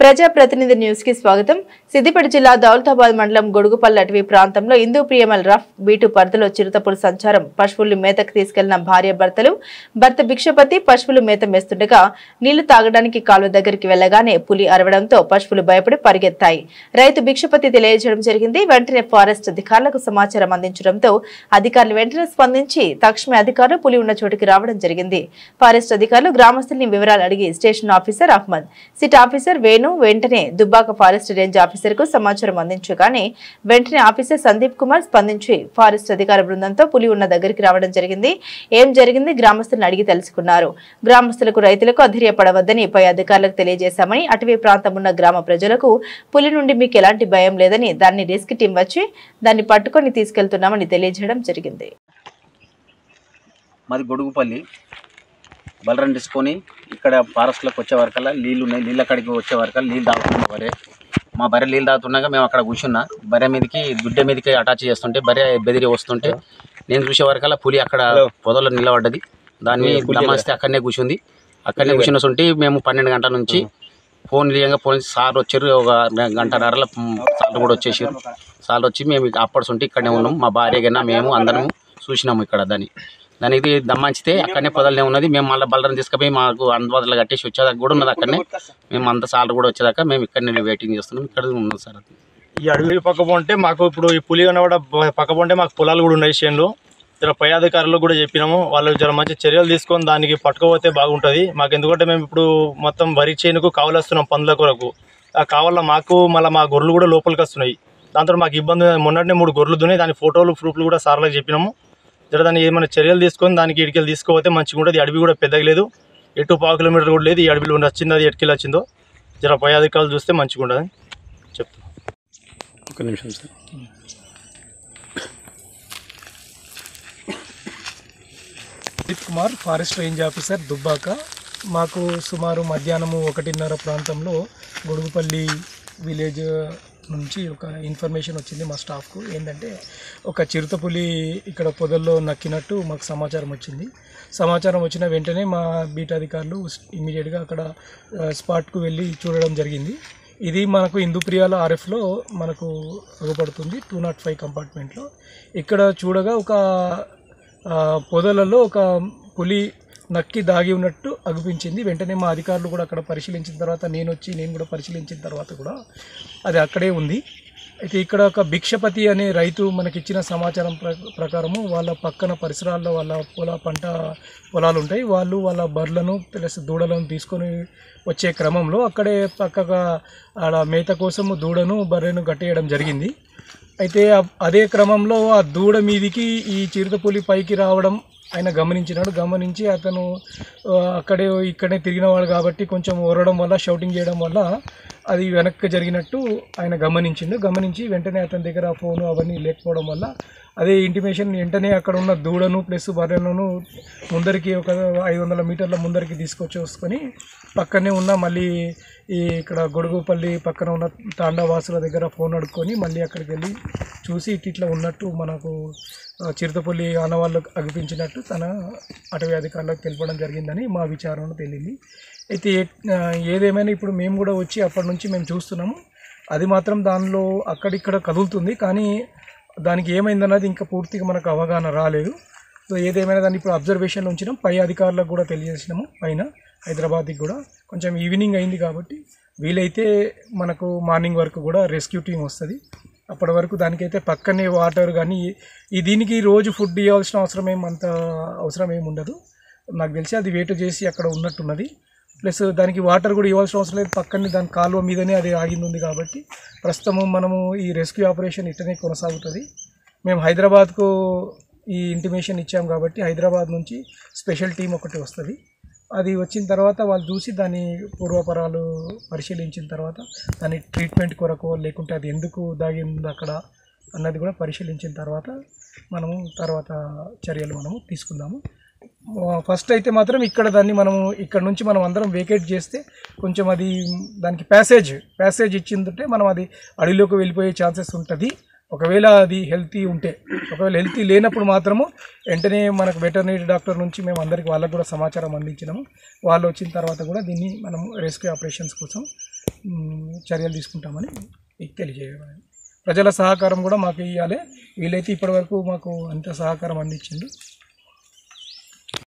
ప్రజాప్రతినిధి న్యూస్ కి స్వాగతం. సిద్దిపేట జిల్లా దౌలతాబాద్ మండలం గొడుగుపల్లి అటవీ ప్రాంతంలో హిందూ ప్రియమల్ రఫ్ బీటు పరిధిలో చిరుతపులి సంచారం. పశువులు మేతకు తీసుకెళ్లిన భార్యాభర్తలు. భర్త భిక్షపతి పశువులు మేత మేస్తుండగా నీళ్లు తాగడానికి కాలువ దగ్గరికి వెళ్లగానే పులి అరవడంతో పశువులు భయపడి పరిగెత్తాయి. రైతు భిక్షపతి తెలియజేయడం జరిగింది. వెంటనే ఫారెస్ట్ అధికారులకు సమాచారం అందించడంతో అధికారులు వెంటనే స్పందించి తక్షణమే అధికారులు పులి ఉన్న చోటుకి రావడం జరిగింది. ఫారెస్ట్ అధికారులు గ్రామస్తుల్ని వివరాలు అడిగి station officer Ahmed, SIT officer Venu వెంటనే దుబ్బాక ఫారెస్ట్ రేంజ్ ఆఫీసర్ కు సమాచారం అందించగానే వెంటనే ఆఫీసర్ సందీప్ కుమార్ స్పందించి ఫారెస్ట్ అధికార బృందంతో పులి ఉన్న దగ్గరికి రావడం జరిగింది. ఏం జరిగింది గ్రామస్తులను అడిగి తెలుసుకున్నారు. గ్రామస్తులకు రైతులకు అధైర్యపడవద్దని పై అధికారులకు తెలియజేశామని, అటవీ ప్రాంతం ఉన్న గ్రామ ప్రజలకు పులి నుండి మీకు ఎలాంటి భయం లేదని, దాన్ని రెస్క్యూ టీం వచ్చి దాన్ని పట్టుకొని తీసుకెళ్తున్నామని తెలియజేయడం జరిగింది. మాది గొడుగుపల్లి బలరం తీసుకొని ఇక్కడ ఫారెస్ట్లోకి వచ్చే వరకల్లా నీళ్ళు ఉన్నాయి. నీళ్ళ అక్కడికి వచ్చే వరకల్లా నీళ్ళు తాగుతున్న బరే మా బర్రె నీళ్ళు తాగుతున్నాగా మేము అక్కడ కూర్చున్నా. బర్రె మీదకి గుడ్డ మీదకి అటాచ్ చేస్తుంటే బర్రె బెదిరి వస్తుంటే నేను చూసే వరకల్లా పులి అక్కడ పొదలో నిలబడ్డది. దాన్ని దమాస్తే అక్కడనే కూర్చుంది. అక్కడనే కూర్చున్నటువంటి మేము 12 గంటల నుంచి ఫోన్ లియంగా ఫోన్ సార్ వచ్చారు. ఒక గంటన్నరలో సార్లు కూడా వచ్చేసారు. సార్లు వచ్చి మేము అప్పటి ఇక్కడనే ఉన్నాం. మా భార్య కన్నా మేము అందరం చూసినాము. ఇక్కడ దానికి దమ్మంచితే అక్కడనే పొదలనే ఉన్నది. మేము మళ్ళీ బలరం తీసుకుపోయి మాకు అందుబాటులో కట్టేసి వచ్చేదాకా కూడా ఉన్నది. అక్కడనే మేము అంత సార్లు కూడా వచ్చేదాకా మేము ఇక్కడనే వెయిటింగ్ చేస్తున్నాం. ఇక్కడ ఉన్నది సార్. ఈ అడవి పక్క పోంటే మాకు ఇప్పుడు ఈ పులి కనబడ పక్క పోంటే మాకు పొలాలు కూడా ఉన్నాయి. చేనులు జర పై అధికారులు కూడా చెప్పినాము. వాళ్ళు జర మంచి చర్యలు తీసుకొని దానికి పట్టుకోపోతే బాగుంటుంది మాకు. ఎందుకంటే మేము ఇప్పుడు మొత్తం వరి చేనుకు కావలిస్తున్నాం పందుల కొరకు. ఆ కావాల మాకు మళ్ళీ మా గొర్రెలు కూడా లోపలికి వస్తున్నాయి. దాంతో మాకు ఇబ్బంది. మొన్నటినే 3 గొర్రెలు దున్నాయి. దాని ఫోటోలు ప్రూఫ్లు కూడా సార్లకు చెప్పినాము. జర దాన్ని ఏమైనా చర్యలు తీసుకొని దానికి ఇటుకలు తీసుకోపోతే మంచిగా ఉంటుంది. అడవి కూడా పెద్దగా లేదు, ఎటు 1/4 కిలోమీటర్ కూడా లేదు. ఈ అడవిలో వచ్చింది ఎటుకెళ్ళి వచ్చిందో జర పై అధికారులు చూస్తే మంచిగా ఉంటుంది చెప్తాను. ఒక నిమిషం sir. Sandeep Kumar, forest range officer Dubbaka. మాకు సుమారు మధ్యాహ్నం 1:30 ప్రాంతంలో గొడుగుపల్లి విలేజ్ నుంచి ఒక ఇన్ఫర్మేషన్ వచ్చింది మా స్టాఫ్కు. ఏంటంటే ఒక చిరుతపులి ఇక్కడ పొదల్లో నక్కినట్టు మాకు సమాచారం వచ్చింది. సమాచారం వచ్చిన వెంటనే మా బీట్ అధికారులు ఇమీడియట్గా అక్కడ స్పాట్కు వెళ్ళి చూడడం జరిగింది. ఇది మనకు హిందూప్రియాల ఆర్ఎఫ్లో మనకు అగుపడుతుంది 205 కంపార్ట్మెంట్లో. ఇక్కడ చూడగా ఒక పొదలలో ఒక పులి నక్కి దాగి ఉన్నట్టు అగుపించింది. వెంటనే మా అధికారులు కూడా అక్కడ పరిశీలించిన తర్వాత నేను కూడా పరిశీలించిన తర్వాత కూడా అది అక్కడే ఉంది. అయితే ఇక్కడ ఒక భిక్షపతి అనే రైతు మనకిచ్చిన సమాచారం ప్రకారము వాళ్ళ పక్కన పరిసరాల్లో వాళ్ళ పంట పొలాలు ఉంటాయి. వాళ్ళ బర్రెలను ప్లస్ దూడలను తీసుకొని వచ్చే క్రమంలో అక్కడే పక్కగా ఆడ మేత కోసము దూడను బర్రెను కట్టేయడం జరిగింది. అయితే అదే క్రమంలో ఆ దూడ మీదికి ఈ చిరుతపులి పైకి రావడం ఆయన గమనించి అతను ఇక్కడే తిరిగినవాడు కాబట్టి కొంచెం ఒరవడం వల్ల, షౌటింగ్ చేయడం వల్ల అది వెనక్కి జరిగినట్టు ఆయన గమనించి వెంటనే అతని దగ్గర ఫోను అవన్నీ లేకపోవడం వల్ల అదే ఇంటిమేషన్ వెంటనే అక్కడ ఉన్న దూడను ప్లస్ బర్రెలను ముందరికి ఒక 500 మీటర్ల ముందరికి తీసుకొని పక్కనే ఉన్న మళ్ళీ ఇక్కడ గొడుగుపల్లి పక్కన ఉన్న తాండావాసుల దగ్గర ఫోన్ అడుక్కొని మళ్ళీ అక్కడికి వెళ్ళి చూసి ఇట్లా ఉన్నట్టు మనకు చిరుతపులి ఆనవాళ్ళు అగిపించినట్టు తన అటవీ అధికారులకు తెలపడం జరిగిందని మా విచారణలో తేలింది. అయితే ఏదేమైనా ఇప్పుడు మేము కూడా వచ్చి అప్పటి నుంచి మేము చూస్తున్నాము. అది మాత్రం దానిలో అక్కడిక్కడ కదులుతుంది, కానీ దానికి ఏమైందన్నది ఇంకా పూర్తిగా మనకు అవగాహన రాలేదు. సో ఏదేమైనా దాన్ని ఇప్పుడు అబ్జర్వేషన్లో ఉంచినాం. పై అధికారులకు కూడా తెలియజేసినాము. పైన హైదరాబాద్కి కూడా కొంచెం ఈవినింగ్ అయింది కాబట్టి వీలైతే మనకు మార్నింగ్ వరకు కూడా రెస్క్యూ టీం వస్తుంది. అప్పటి వరకు దానికైతే పక్కనే వాటర్ కానీ దీనికి రోజు ఫుడ్ ఇవ్వాల్సిన అవసరం ఏమి ఉండదు. నాకు తెలిసి అది వెయిట్ చేసి అక్కడ ఉన్నట్టున్నది. ప్లస్ దానికి వాటర్ కూడా ఇవ్వాల్సిన అవసరం లేదు. పక్కనే దాని కాలువ మీదనే అది ఆగింది కాబట్టి ప్రస్తుతము మనము ఈ రెస్క్యూ ఆపరేషన్ ఇట్టనే కొనసాగుతుంది. మేము హైదరాబాద్కు ఈ ఇంటిమేషన్ ఇచ్చాం కాబట్టి హైదరాబాద్ నుంచి స్పెషల్ టీం ఒకటి వస్తుంది. అది వచ్చిన తర్వాత వాళ్ళు చూసి దాని పూర్వపరాలు పరిశీలించిన తర్వాత దాని ట్రీట్మెంట్ కొరకు లేకుంటే అది ఎందుకు దాగింది అక్కడ అన్నది కూడా పరిశీలించిన తర్వాత మనము చర్యలు తీసుకుందాము. ఫస్ట్ అయితే మాత్రం ఇక్కడ నుంచి మనం అందరం వేకేట్ చేస్తే కొంచెం అది దానికి ప్యాసేజ్ ఇచ్చిందంటే మనం అది అడవిలోకి వెళ్ళిపోయే ఛాన్సెస్ ఉంటుంది. ఒకవేళ అది హెల్తీ ఉంటే, ఒకవేళ హెల్తీ లేనప్పుడు మాత్రము వెంటనే మనకు వెటర్నరీ డాక్టర్ నుంచి మేము వాళ్ళకు కూడా సమాచారం అందించినాము. వాళ్ళు వచ్చిన తర్వాత కూడా దీన్ని మనం రెస్క్యూ ఆపరేషన్స్ కోసం చర్యలు తీసుకుంటామని మీకు తెలియజేయాలి. ప్రజల సహకారం కూడా మాకు ఇవ్వాలి. వీలైతే ఇప్పటివరకు మాకు అంత సహకారం అందించింది.